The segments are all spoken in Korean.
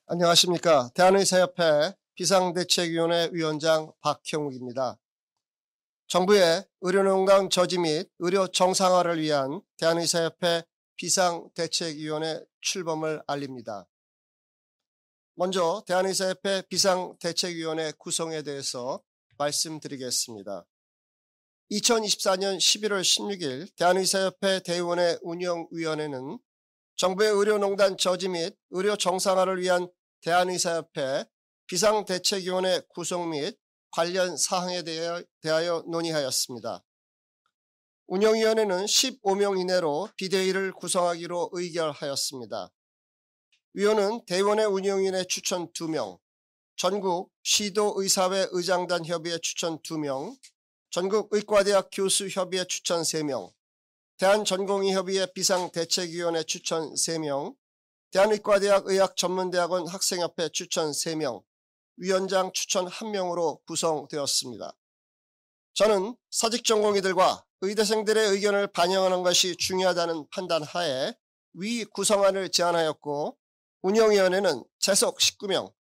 안녕하십니까. 대한의사협회 비상대책위원회 위원장 박형욱입니다. 정부의 의료농단 저지 및 의료 정상화를 위한 대한의사협회 비상대책위원회 출범을 알립니다. 먼저 대한의사협회 비상대책위원회 구성에 대해서 말씀드리겠습니다. 2024년 11월 16일 대한의사협회 대의원회 운영위원회는 정부의 의료농단 저지 및 의료 정상화를 위한 대한의사협회 비상대책위원회 구성 및 관련 사항에 대하여 논의하였습니다. 운영위원회는 15명 이내로 비대위를 구성하기로 의결하였습니다. 위원은 대의원회 운영위원회 추천 2명, 전국 시도의사회 의장단 협의회 추천 2명, 전국의과대학 교수협의회 추천 3명, 대한전공의협의회 비상대책위원회 추천 3명, 대한의과대학 의학전문대학원 학생협회 추천 3명, 위원장 추천 1명으로 구성되었습니다. 저는 사직전공의들과 의대생들의 의견을 반영하는 것이 중요하다는 판단하에 위 구성안을 제안하였고, 운영위원회는 재석 19명,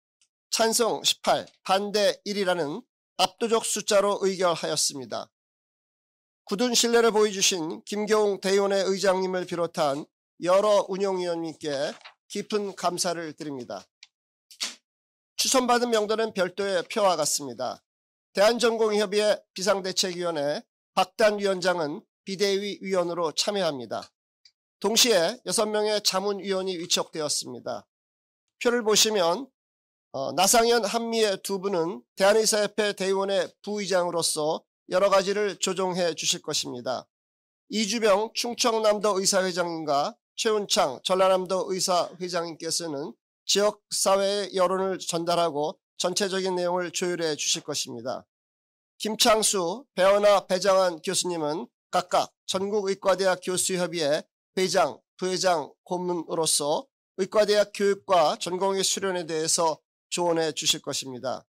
찬성 18, 반대 1이라는 압도적 숫자로 의결하였습니다. 굳은 신뢰를 보여주신 김경웅 대의원회 의장님을 비롯한 여러 운영위원님께 깊은 감사를 드립니다. 추천받은 명단은 별도의 표와 같습니다. 대한전공의협의회 비상대책위원회 박단 위원장은 비대위 위원으로 참여합니다. 동시에 6명의 자문위원이 위촉되었습니다. 표를 보시면 나상현, 한미애 2분은 대한의사협회 대의원회 부의장으로서 여러 가지를 조정해 주실 것입니다. 이주병 충청남도 의사회장님과 최운창 전라남도 의사회장님께서는 지역사회의 여론을 전달하고 전체적인 내용을 조율해 주실 것입니다. 김창수, 배원하, 배장한 교수님은 각각 전국의과대학 교수협의회 회장, 부회장, 고문으로서 의과대학 교육과 전공의 수련에 대해서 조언해 주실 것입니다.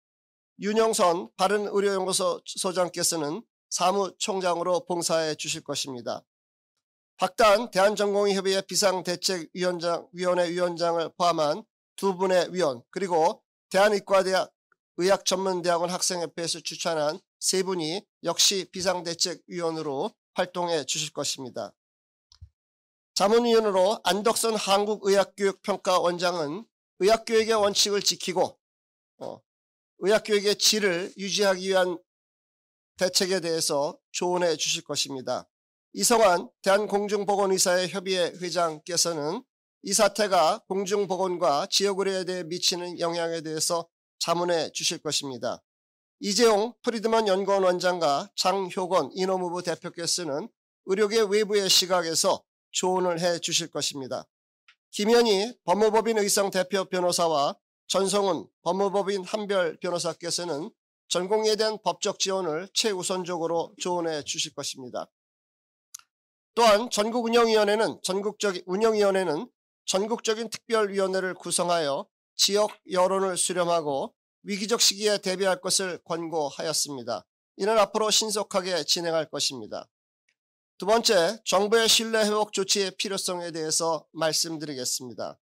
윤영선 바른의료연구소 소장께서는 사무총장으로 봉사해 주실 것입니다. 박단 대한전공의협의회 비상대책위원회 위원장을 포함한 2분의 위원, 그리고 대한의과대학 의학전문대학원 학생협회에서 추천한 3분이 역시 비상대책위원으로 활동해 주실 것입니다. 자문위원으로 안덕선 한국의학교육평가원장은 의학교육의 원칙을 지키고 의학교육의 질을 유지하기 위한 대책에 대해서 조언해 주실 것입니다. 이성환 대한공중보건의사회 협의회 회장께서는 이 사태가 공중보건과 지역의료에 대해 미치는 영향에 대해서 자문해 주실 것입니다. 이재용 프리드먼 연구원 원장과 장효건 인허무부 대표께서는 의료계 외부의 시각에서 조언을 해 주실 것입니다. 김현희 법무법인 의성 대표 변호사와 전성훈 법무법인 한별 변호사께서는 전공에 대한 법적 지원을 최우선적으로 조언해 주실 것입니다. 또한 운영위원회는 전국적인 특별위원회를 구성하여 지역 여론을 수렴하고 위기적 시기에 대비할 것을 권고하였습니다. 이는 앞으로 신속하게 진행할 것입니다. 두 번째, 정부의 신뢰회복 조치의 필요성에 대해서 말씀드리겠습니다.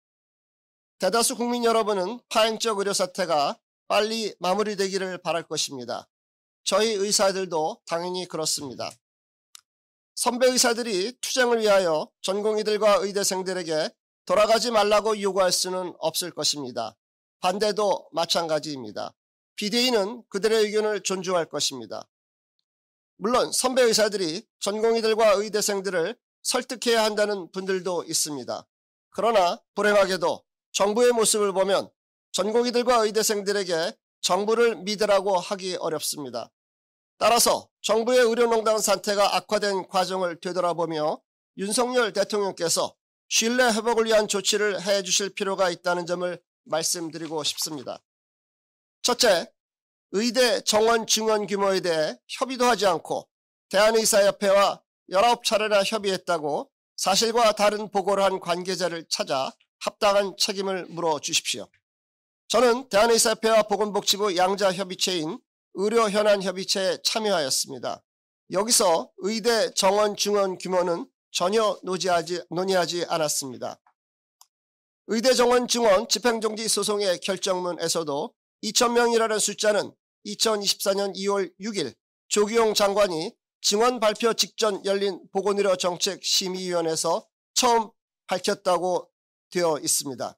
대다수 국민 여러분은 파행적 의료 사태가 빨리 마무리되기를 바랄 것입니다. 저희 의사들도 당연히 그렇습니다. 선배 의사들이 투쟁을 위하여 전공의들과 의대생들에게 돌아가지 말라고 요구할 수는 없을 것입니다. 반대도 마찬가지입니다. 비대위는 그들의 의견을 존중할 것입니다. 물론 선배 의사들이 전공의들과 의대생들을 설득해야 한다는 분들도 있습니다. 그러나 불행하게도 정부의 모습을 보면 전공의들과 의대생들에게 정부를 믿으라고 하기 어렵습니다. 따라서 정부의 의료농단 상태가 악화된 과정을 되돌아보며 윤석열 대통령께서 신뢰 회복을 위한 조치를 해 주실 필요가 있다는 점을 말씀드리고 싶습니다. 첫째, 의대 정원 증원 규모에 대해 협의도 하지 않고 대한의사협회와 19차례나 협의했다고 사실과 다른 보고를 한 관계자를 찾아 합당한 책임을 물어주십시오. 저는 대한의사협회와 보건복지부 양자협의체인 의료현안협의체에 참여하였습니다. 여기서 의대 정원 증원 규모는 전혀 논의하지 않았습니다. 의대 정원 증원 집행정지 소송의 결정문에서도 2,000명이라는 숫자는 2024년 2월 6일 조기용 장관이 증원 발표 직전 열린 보건의료 정책심의위원회에서 처음 밝혔다고 되어 있습니다.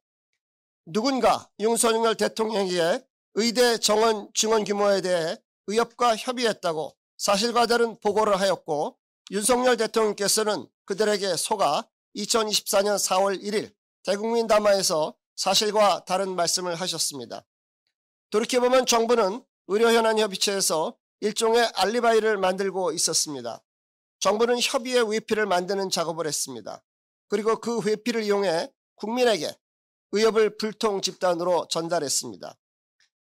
누군가 윤석열 대통령에게 의대 정원 증원 규모에 대해 의협과 협의했다고 사실과 다른 보고를 하였고, 윤석열 대통령께서는 그들에게 속아 2024년 4월 1일 대국민 담화에서 사실과 다른 말씀을 하셨습니다. 돌이켜보면 정부는 의료현안협의체에서 일종의 알리바이를 만들고 있었습니다. 정부는 협의의 회피를 만드는 작업을 했습니다. 그리고 그 회피를 이용해 국민에게 의협을 불통 집단으로 전달했습니다.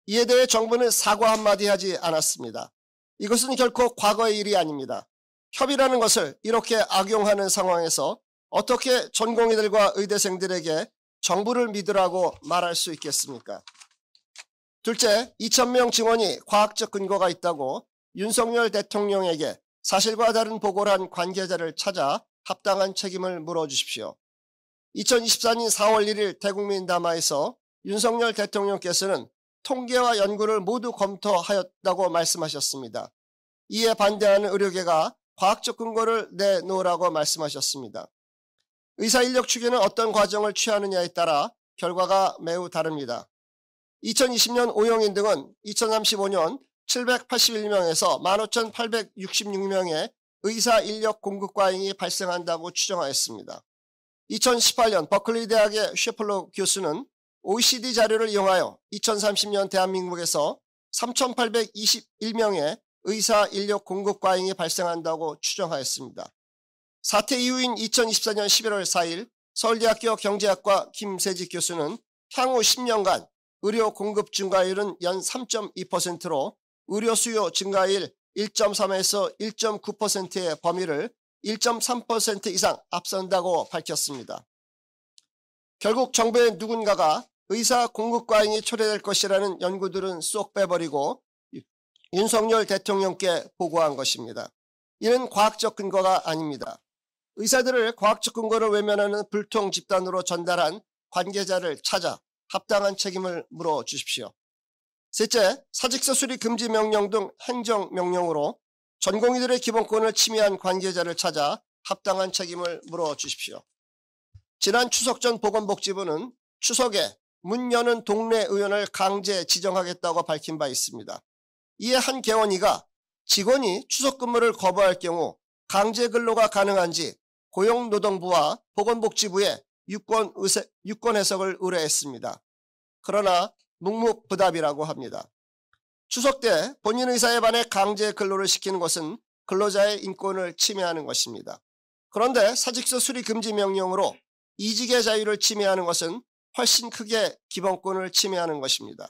이에 대해 정부는 사과 한마디 하지 않았습니다. 이것은 결코 과거의 일이 아닙니다. 협의라는 것을 이렇게 악용하는 상황에서 어떻게 전공의들과 의대생들에게 정부를 믿으라고 말할 수 있겠습니까? 둘째, 2,000명 증원이 과학적 근거가 있다고 윤석열 대통령에게 사실과 다른 보고를 한 관계자를 찾아 합당한 책임을 물어주십시오. 2024년 4월 1일 대국민 담화에서 윤석열 대통령께서는 통계와 연구를 모두 검토하였다고 말씀하셨습니다. 이에 반대하는 의료계가 과학적 근거를 내놓으라고 말씀하셨습니다. 의사인력 추계는 어떤 과정을 취하느냐에 따라 결과가 매우 다릅니다. 2020년 오용인 등은 2035년 781명에서 15,866명의 의사인력 공급 과잉이 발생한다고 추정하였습니다. 2018년 버클리 대학의 셰플러 교수는 OECD 자료를 이용하여 2030년 대한민국에서 3,821명의 의사인력 공급 과잉이 발생한다고 추정하였습니다. 사태 이후인 2024년 11월 4일 서울대학교 경제학과 김세직 교수는 향후 10년간 의료 공급 증가율은 연 3.2%로 의료 수요 증가율 1.3에서 1.9%의 범위를 1.3% 이상 앞선다고 밝혔습니다. 결국 정부의 누군가가 의사 공급 과잉이 초래될 것이라는 연구들은 쏙 빼버리고 윤석열 대통령께 보고한 것입니다. 이는 과학적 근거가 아닙니다. 의사들을 과학적 근거를 외면하는 불통 집단으로 전달한 관계자를 찾아 합당한 책임을 물어주십시오. 셋째, 사직서 수리 금지 명령 등 행정명령으로 전공의들의 기본권을 침해한 관계자를 찾아 합당한 책임을 물어주십시오. 지난 추석 전 보건복지부는 추석에 문 여는 동네 의원을 강제 지정하겠다고 밝힌 바 있습니다. 이에 한 개원이가 직원이 추석 근무를 거부할 경우 강제 근로가 가능한지 고용노동부와 보건복지부에 유권 해석을 의뢰했습니다. 그러나 묵묵부답이라고 합니다. 추석 때 본인 의사에 반해 강제 근로를 시키는 것은 근로자의 인권을 침해하는 것입니다. 그런데 사직서 수리 금지 명령으로 이직의 자유를 침해하는 것은 훨씬 크게 기본권을 침해하는 것입니다.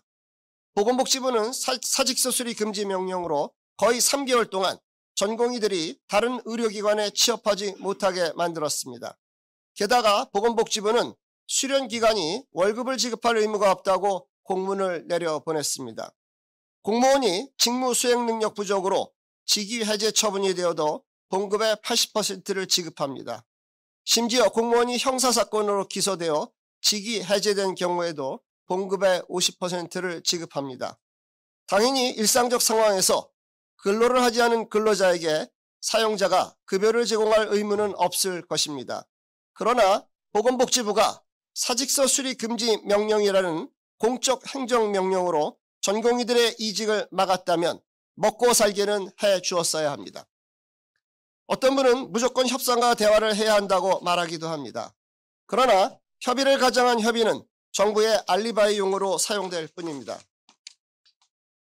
보건복지부는 사직서 수리 금지 명령으로 거의 3개월 동안 전공의들이 다른 의료기관에 취업하지 못하게 만들었습니다. 게다가 보건복지부는 수련기간이 월급을 지급할 의무가 없다고 공문을 내려보냈습니다. 공무원이 직무 수행 능력 부족으로 직위 해제 처분이 되어도 봉급의 80%를 지급합니다. 심지어 공무원이 형사사건으로 기소되어 직위 해제된 경우에도 봉급의 50%를 지급합니다. 당연히 일상적 상황에서 근로를 하지 않은 근로자에게 사용자가 급여를 제공할 의무는 없을 것입니다. 그러나 보건복지부가 사직서 수리 금지 명령이라는 공적 행정명령으로 전공의들의 이직을 막았다면 먹고 살기는 해 주었어야 합니다. 어떤 분은 무조건 협상과 대화를 해야 한다고 말하기도 합니다. 그러나 협의를 가장한 협의는 정부의 알리바이용으로 사용될 뿐입니다.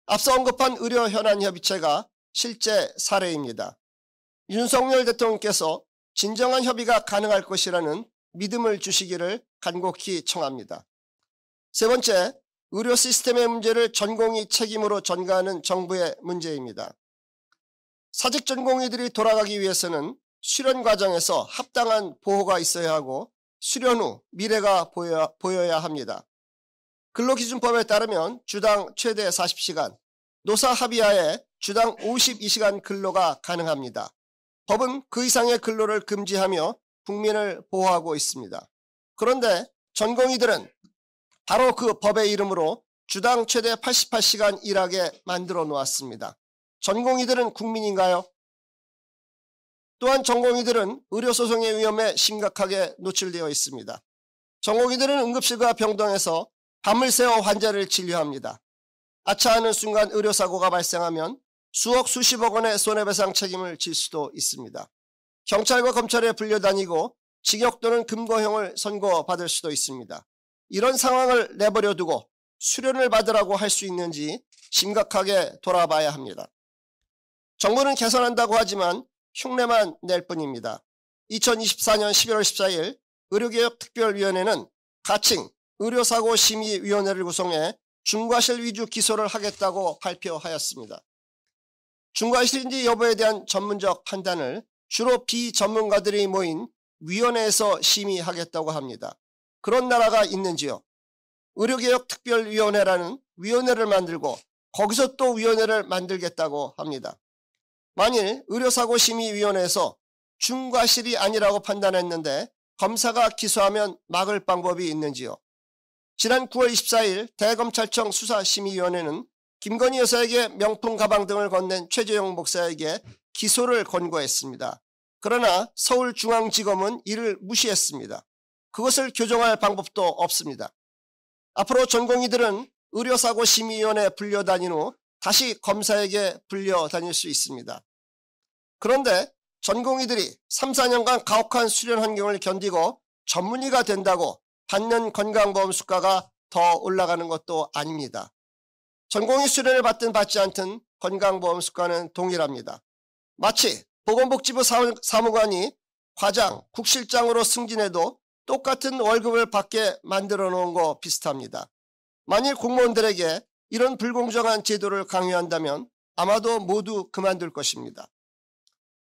앞서 언급한 의료현안협의체가 실제 사례입니다. 윤석열 대통령께서 진정한 협의가 가능할 것이라는 믿음을 주시기를 간곡히 청합니다. 세 번째, 의료 시스템의 문제를 전공의 책임으로 전가하는 정부의 문제입니다. 사직 전공의들이 돌아가기 위해서는 수련 과정에서 합당한 보호가 있어야 하고 수련 후 미래가 보여야 합니다. 근로기준법에 따르면 주당 최대 40시간, 노사 합의하에 주당 52시간 근로가 가능합니다. 법은 그 이상의 근로를 금지하며 국민을 보호하고 있습니다. 그런데 전공의들은 바로 그 법의 이름으로 주당 최대 88시간 일하게 만들어 놓았습니다. 전공의들은 국민인가요? 또한 전공의들은 의료소송의 위험에 심각하게 노출되어 있습니다. 전공의들은 응급실과 병동에서 밤을 새워 환자를 진료합니다. 아차하는 순간 의료사고가 발생하면 수억 수십억 원의 손해배상 책임을 질 수도 있습니다. 경찰과 검찰에 불려다니고 징역 또는 금고형을 선고받을 수도 있습니다. 이런 상황을 내버려 두고 수련을 받으라고 할 수 있는지 심각하게 돌아봐야 합니다. 정부는 개선한다고 하지만 흉내만 낼 뿐입니다. 2024년 11월 14일 의료개혁특별위원회는 가칭 의료사고심의위원회를 구성해 중과실 위주 기소를 하겠다고 발표하였습니다. 중과실인지 여부에 대한 전문적 판단을 주로 비전문가들이 모인 위원회에서 심의하겠다고 합니다. 그런 나라가 있는지요? 의료개혁특별위원회라는 위원회를 만들고 거기서 또 위원회를 만들겠다고 합니다. 만일 의료사고심의위원회에서 중과실이 아니라고 판단했는데 검사가 기소하면 막을 방법이 있는지요? 지난 9월 24일 대검찰청 수사심의위원회는 김건희 여사에게 명품 가방 등을 건넨 최재형 목사에게 기소를 권고했습니다. 그러나 서울중앙지검은 이를 무시했습니다. 그것을 교정할 방법도 없습니다. 앞으로 전공의들은 의료사고심의위원회에 불려다닌 후 다시 검사에게 불려다닐 수 있습니다. 그런데 전공의들이 3, 4년간 가혹한 수련 환경을 견디고 전문의가 된다고 받는 건강보험 수가가 더 올라가는 것도 아닙니다. 전공의 수련을 받든 받지 않든 건강보험 수가는 동일합니다. 마치 보건복지부 사무관이 과장, 국실장으로 승진해도 똑같은 월급을 받게 만들어 놓은 거 비슷합니다. 만일 공무원들에게 이런 불공정한 제도를 강요한다면 아마도 모두 그만둘 것입니다.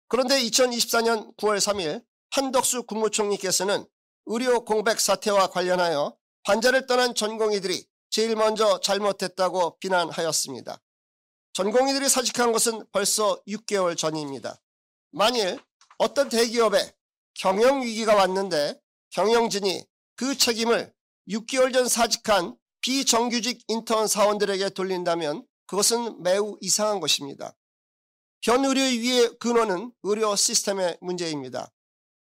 그런데 2024년 9월 3일 한덕수 국무총리께서는 의료 공백 사태와 관련하여 환자를 떠난 전공의들이 제일 먼저 잘못했다고 비난하였습니다. 전공의들이 사직한 것은 벌써 6개월 전입니다. 만일 어떤 대기업에 경영위기가 왔는데 경영진이 그 책임을 6개월 전 사직한 비정규직 인턴 사원들에게 돌린다면 그것은 매우 이상한 것입니다. 현의료의 위의 근원은 의료 시스템의 문제입니다.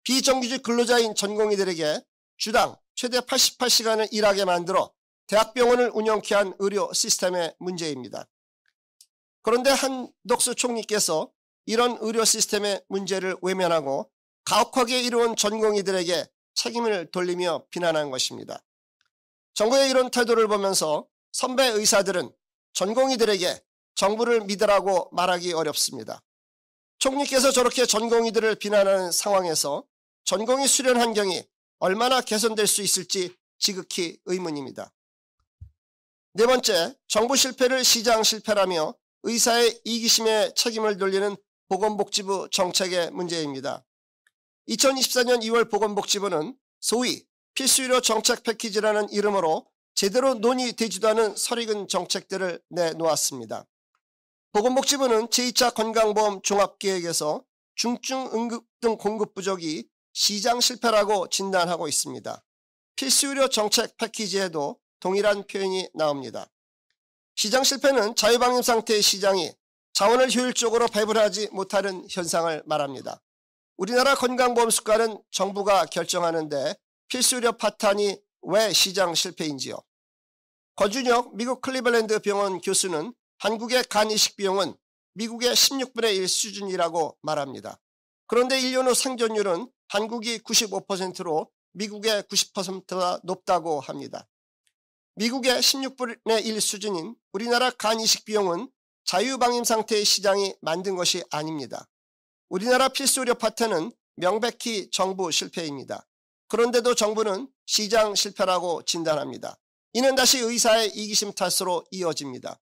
비정규직 근로자인 전공의들에게 주당 최대 88시간을 일하게 만들어 대학병원을 운영케 한 의료 시스템의 문제입니다. 그런데 한덕수 총리께서 이런 의료 시스템의 문제를 외면하고 가혹하게 이루어온 전공의들에게 책임을 돌리며 비난한 것입니다. 정부의 이런 태도를 보면서 선배 의사들은 전공의들에게 정부를 믿으라고 말하기 어렵습니다. 총리께서 저렇게 전공의들을 비난하는 상황에서 전공의 수련 환경이 얼마나 개선될 수 있을지 지극히 의문입니다. 네 번째, 정부 실패를 시장 실패라며 의사의 이기심에 책임을 돌리는 보건복지부 정책의 문제입니다. 2024년 2월 보건복지부는 소위 필수의료 정책 패키지라는 이름으로 제대로 논의되지도 않은 설익은 정책들을 내놓았습니다. 보건복지부는 제2차 건강보험 종합계획에서 중증 응급 등 공급 부족이 시장 실패라고 진단하고 있습니다. 필수의료 정책 패키지에도 동일한 표현이 나옵니다. 시장 실패는 자유방임 상태의 시장이 자원을 효율적으로 배분하지 못하는 현상을 말합니다. 우리나라 건강보험 수가는 정부가 결정하는데 필수의료 파탄이 왜 시장 실패인지요? 권준혁 미국 클리블랜드 병원 교수는 한국의 간 이식 비용은 미국의 16분의 1 수준이라고 말합니다. 그런데 1년 후 생존율은 한국이 95%로 미국의 90%가 높다고 합니다. 미국의 16분의 1 수준인 우리나라 간 이식 비용은 자유방임 상태의 시장이 만든 것이 아닙니다. 우리나라 필수의료 파트는 명백히 정부 실패입니다. 그런데도 정부는 시장 실패라고 진단합니다. 이는 다시 의사의 이기심 탓으로 이어집니다.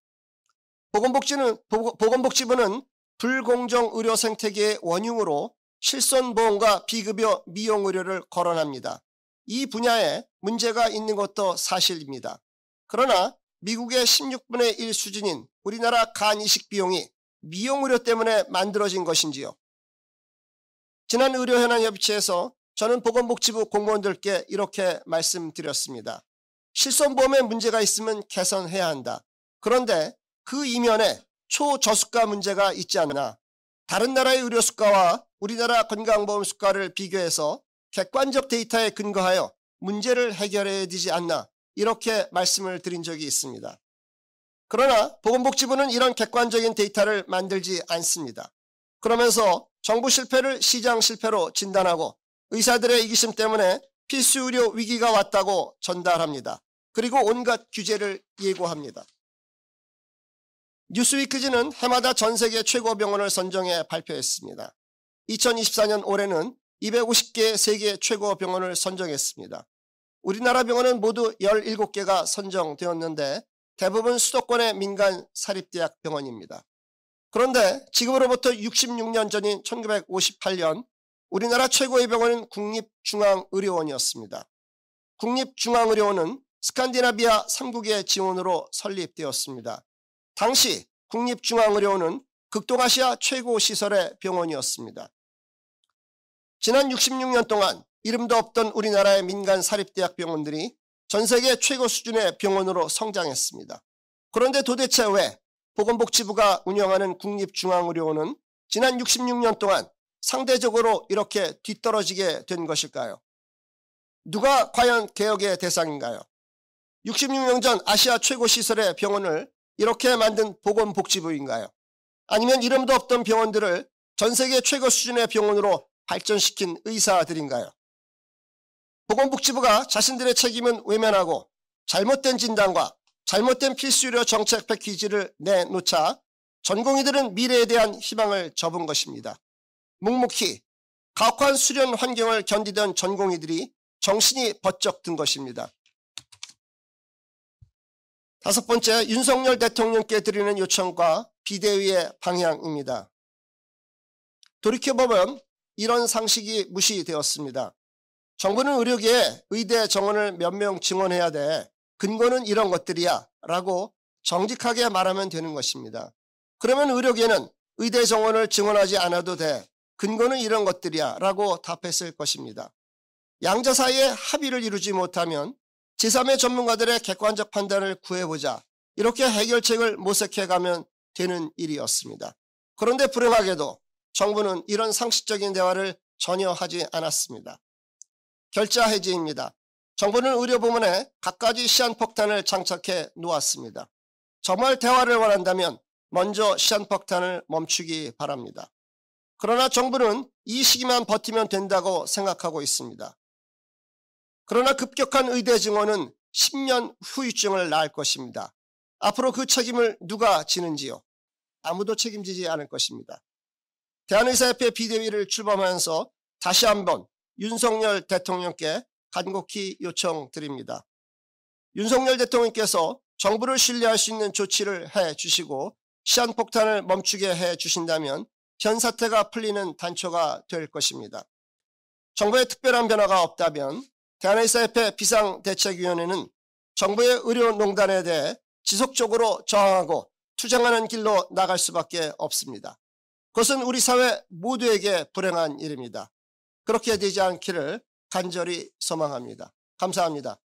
보건복지부는 불공정 의료 생태계의 원흉으로 실손보험과 비급여 미용의료를 거론합니다. 이 분야에 문제가 있는 것도 사실입니다. 그러나 미국의 16분의 1 수준인 우리나라 간 이식 비용이 미용의료 때문에 만들어진 것인지요? 지난 의료현안협의체에서 저는 보건복지부 공무원들께 이렇게 말씀드렸습니다. 실손보험에 문제가 있으면 개선해야 한다. 그런데 그 이면에 초저수가 문제가 있지 않나. 다른 나라의 의료 수가와 우리나라 건강보험 수가를 비교해서 객관적 데이터에 근거하여 문제를 해결해야 되지 않나. 이렇게 말씀을 드린 적이 있습니다. 그러나 보건복지부는 이런 객관적인 데이터를 만들지 않습니다. 그러면서 정부 실패를 시장 실패로 진단하고 의사들의 이기심 때문에 필수 의료 위기가 왔다고 전달합니다. 그리고 온갖 규제를 예고합니다. 뉴스위크지는 해마다 전 세계 최고 병원을 선정해 발표했습니다. 2024년 올해는 250개 세계 최고 병원을 선정했습니다. 우리나라 병원은 모두 17개가 선정되었는데 대부분 수도권의 민간 사립대학 병원입니다. 그런데 지금으로부터 66년 전인 1958년 우리나라 최고의 병원은 국립중앙의료원이었습니다. 국립중앙의료원은 스칸디나비아 3국의 지원으로 설립되었습니다. 당시 국립중앙의료원은 극동아시아 최고 시설의 병원이었습니다. 지난 66년 동안 이름도 없던 우리나라의 민간 사립대학 병원들이 전 세계 최고 수준의 병원으로 성장했습니다. 그런데 도대체 왜 보건복지부가 운영하는 국립중앙의료원은 지난 66년 동안 상대적으로 이렇게 뒤떨어지게 된 것일까요? 누가 과연 개혁의 대상인가요? 66년 전 아시아 최고 시설의 병원을 이렇게 만든 보건복지부인가요? 아니면 이름도 없던 병원들을 전 세계 최고 수준의 병원으로 발전시킨 의사들인가요? 보건복지부가 자신들의 책임은 외면하고 잘못된 진단과 잘못된 필수의료 정책 패키지를 내놓자 전공의들은 미래에 대한 희망을 접은 것입니다. 묵묵히 가혹한 수련 환경을 견디던 전공의들이 정신이 번쩍 든 것입니다. 다섯 번째, 윤석열 대통령께 드리는 요청과 비대위의 방향입니다. 돌이켜보면 이런 상식이 무시되었습니다. 정부는 의료계에 의대 정원을 몇 명 증원해야 돼. 근거는 이런 것들이야 라고 정직하게 말하면 되는 것입니다. 그러면 의료계는 의대 정원을 증원하지 않아도 돼. 근거는 이런 것들이야 라고 답했을 것입니다. 양자 사이에 합의를 이루지 못하면 제3의 전문가들의 객관적 판단을 구해보자. 이렇게 해결책을 모색해가면 되는 일이었습니다. 그런데 불행하게도 정부는 이런 상식적인 대화를 전혀 하지 않았습니다. 결자 해지입니다. 정부는 의료부문에 갖가지 시한폭탄을 장착해 놓았습니다. 정말 대화를 원한다면 먼저 시한폭탄을 멈추기 바랍니다. 그러나 정부는 이 시기만 버티면 된다고 생각하고 있습니다. 그러나 급격한 의대 증원은 10년 후유증을 낳을 것입니다. 앞으로 그 책임을 누가 지는지요? 아무도 책임지지 않을 것입니다. 대한의사협회 비대위를 출범하면서 다시 한번 윤석열 대통령께 간곡히 요청드립니다. 윤석열 대통령께서 정부를 신뢰할 수 있는 조치를 해주시고 시한폭탄을 멈추게 해주신다면 현 사태가 풀리는 단초가 될 것입니다. 정부의 특별한 변화가 없다면 대한의사협회 비상대책위원회는 정부의 의료농단에 대해 지속적으로 저항하고 투쟁하는 길로 나갈 수밖에 없습니다. 그것은 우리 사회 모두에게 불행한 일입니다. 그렇게 되지 않기를 간절히 소망합니다. 감사합니다.